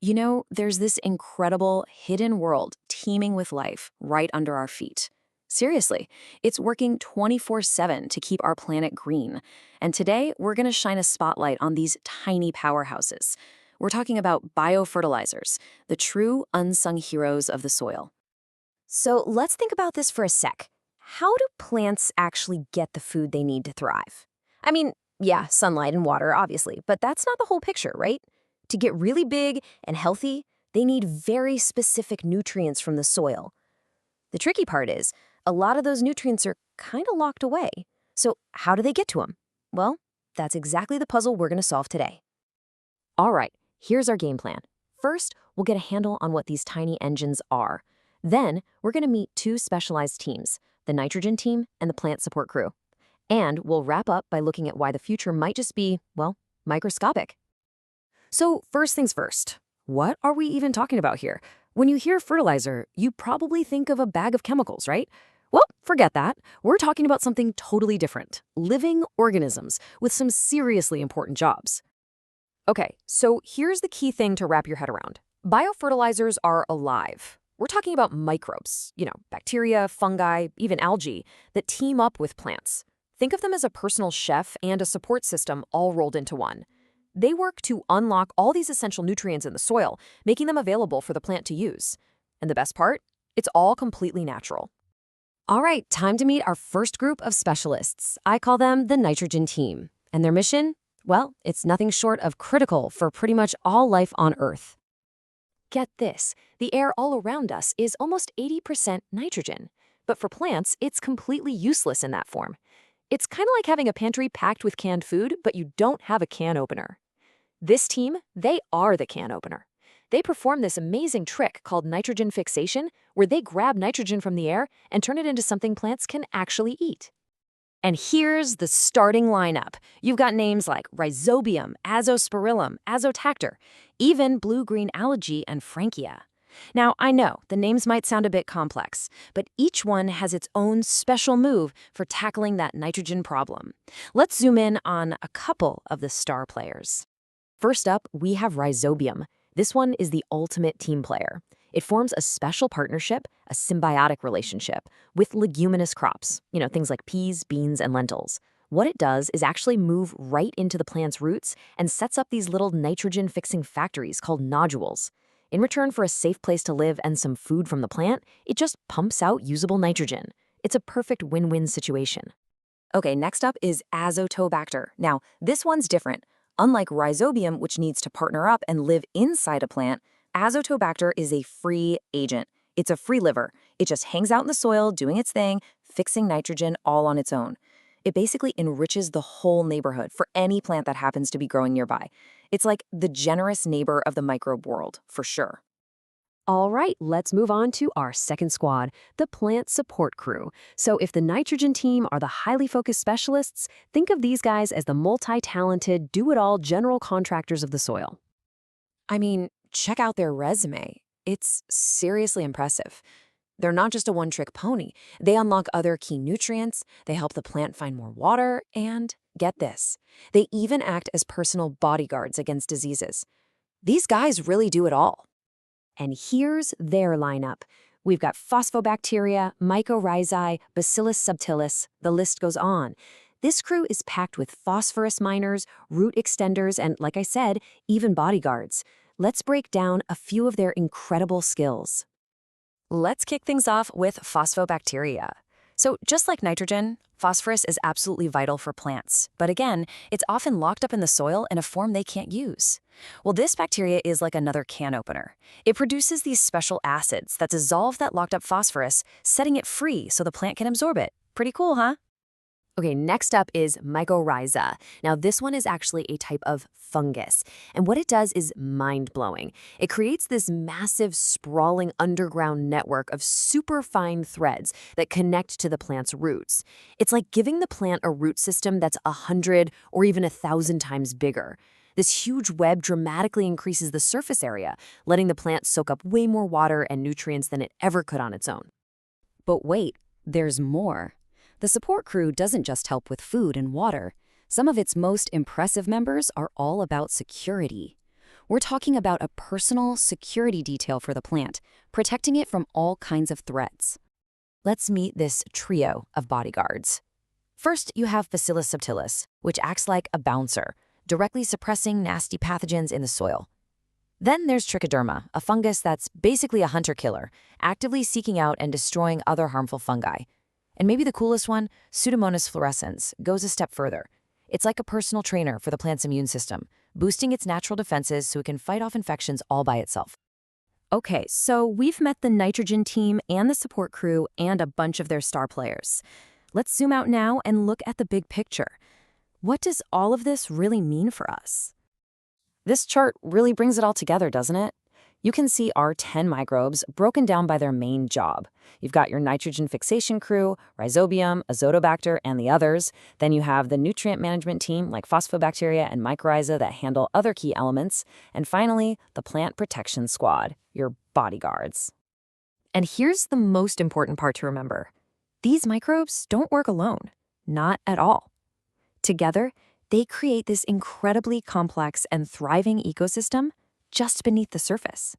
There's this incredible hidden world teeming with life right under our feet. Seriously, it's working 24/7 to keep our planet green. And today, we're going to shine a spotlight on these tiny powerhouses. We're talking about biofertilizers, the true unsung heroes of the soil. So let's think about this for a sec. How do plants actually get the food they need to thrive? I mean, yeah, sunlight and water, obviously, but that's not the whole picture, right? To get really big and healthy, they need very specific nutrients from the soil. The tricky part is, a lot of those nutrients are kind of locked away. So how do they get to them? Well, that's exactly the puzzle we're going to solve today. All right, here's our game plan. First, we'll get a handle on what these tiny engines are. Then, we're going to meet two specialized teams, the nitrogen team and the plant support crew. And we'll wrap up by looking at why the future might just be, well, microscopic. So first things first, what are we even talking about here? When you hear fertilizer, you probably think of a bag of chemicals, right? Well, forget that. We're talking about something totally different, living organisms with some seriously important jobs. Okay, so here's the key thing to wrap your head around. Biofertilizers are alive. We're talking about microbes, bacteria, fungi, even algae, that team up with plants. Think of them as a personal chef and a support system all rolled into one. They work to unlock all these essential nutrients in the soil, making them available for the plant to use. And the best part? It's all completely natural. All right, time to meet our first group of specialists. I call them the nitrogen team. And their mission? Well, it's nothing short of critical for pretty much all life on Earth. Get this, the air all around us is almost 80% nitrogen. But for plants, it's completely useless in that form. It's kind of like having a pantry packed with canned food, but you don't have a can opener. This team, they are the can opener. They perform this amazing trick called nitrogen fixation, where they grab nitrogen from the air and turn it into something plants can actually eat. And here's the starting lineup. You've got names like Rhizobium, Azospirillum, Azotactor, even blue-green algae and Frankia. Now, I know the names might sound a bit complex, but each one has its own special move for tackling that nitrogen problem. Let's zoom in on a couple of the star players. First up, we have Rhizobium. This one is the ultimate team player. It forms a special partnership, a symbiotic relationship, with leguminous crops, things like peas, beans, and lentils. What it does is actually move right into the plant's roots and sets up these little nitrogen-fixing factories called nodules. In return for a safe place to live and some food from the plant, it just pumps out usable nitrogen. It's a perfect win-win situation. Okay, next up is Azotobacter. Now, this one's different. Unlike Rhizobium, which needs to partner up and live inside a plant, Azotobacter is a free agent. It's a free liver. It just hangs out in the soil, doing its thing, fixing nitrogen all on its own. It basically enriches the whole neighborhood for any plant that happens to be growing nearby. It's like the generous neighbor of the microbe world, for sure. All right, let's move on to our second squad, the plant support crew. So if the nitrogen team are the highly focused specialists, think of these guys as the multi-talented, do-it-all general contractors of the soil. I mean, check out their resume. It's seriously impressive. They're not just a one-trick pony. They unlock other key nutrients, they help the plant find more water, and get this, they even act as personal bodyguards against diseases. These guys really do it all. And here's their lineup. We've got phosphobacteria, mycorrhizae, bacillus subtilis, the list goes on. This crew is packed with phosphorus miners, root extenders, and like I said, even bodyguards. Let's break down a few of their incredible skills. Let's kick things off with phosphobacteria. So just like nitrogen, phosphorus is absolutely vital for plants. But again, it's often locked up in the soil in a form they can't use. Well, this bacteria is like another can opener. It produces these special acids that dissolve that locked up phosphorus, setting it free so the plant can absorb it. Pretty cool, huh? Okay, next up is mycorrhiza. Now, this one is actually a type of fungus, and what it does is mind-blowing. It creates this massive, sprawling underground network of superfine threads that connect to the plant's roots. It's like giving the plant a root system that's 100 or even 1,000 times bigger. This huge web dramatically increases the surface area, letting the plant soak up way more water and nutrients than it ever could on its own. But wait, there's more. The support crew doesn't just help with food and water. Some of its most impressive members are all about security. We're talking about a personal security detail for the plant, protecting it from all kinds of threats. Let's meet this trio of bodyguards. First, you have Bacillus subtilis, which acts like a bouncer, directly suppressing nasty pathogens in the soil. Then there's trichoderma, a fungus that's basically a hunter-killer, actively seeking out and destroying other harmful fungi. And maybe the coolest one, Pseudomonas fluorescens, goes a step further. It's like a personal trainer for the plant's immune system, boosting its natural defenses so it can fight off infections all by itself. Okay, so we've met the nitrogen team and the support crew and a bunch of their star players. Let's zoom out now and look at the big picture. What does all of this really mean for us? This chart really brings it all together, doesn't it? You can see our 10 microbes broken down by their main job. You've got your nitrogen fixation crew, Rhizobium, Azotobacter, and the others. Then you have the nutrient management team like phosphobacteria and mycorrhiza that handle other key elements. And finally, the plant protection squad, your bodyguards. And here's the most important part to remember. These microbes don't work alone. Not at all. Together, they create this incredibly complex and thriving ecosystem just beneath the surface.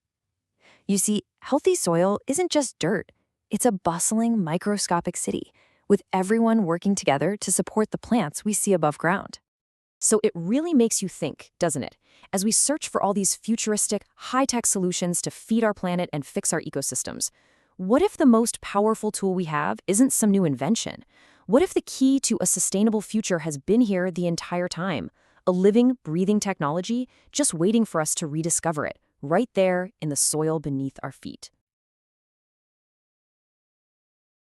You see, healthy soil isn't just dirt. It's a bustling, microscopic city, with everyone working together to support the plants we see above ground. So it really makes you think, doesn't it? As we search for all these futuristic, high-tech solutions to feed our planet and fix our ecosystems, what if the most powerful tool we have isn't some new invention? What if the key to a sustainable future has been here the entire time? A living, breathing technology just waiting for us to rediscover it, right there in the soil beneath our feet.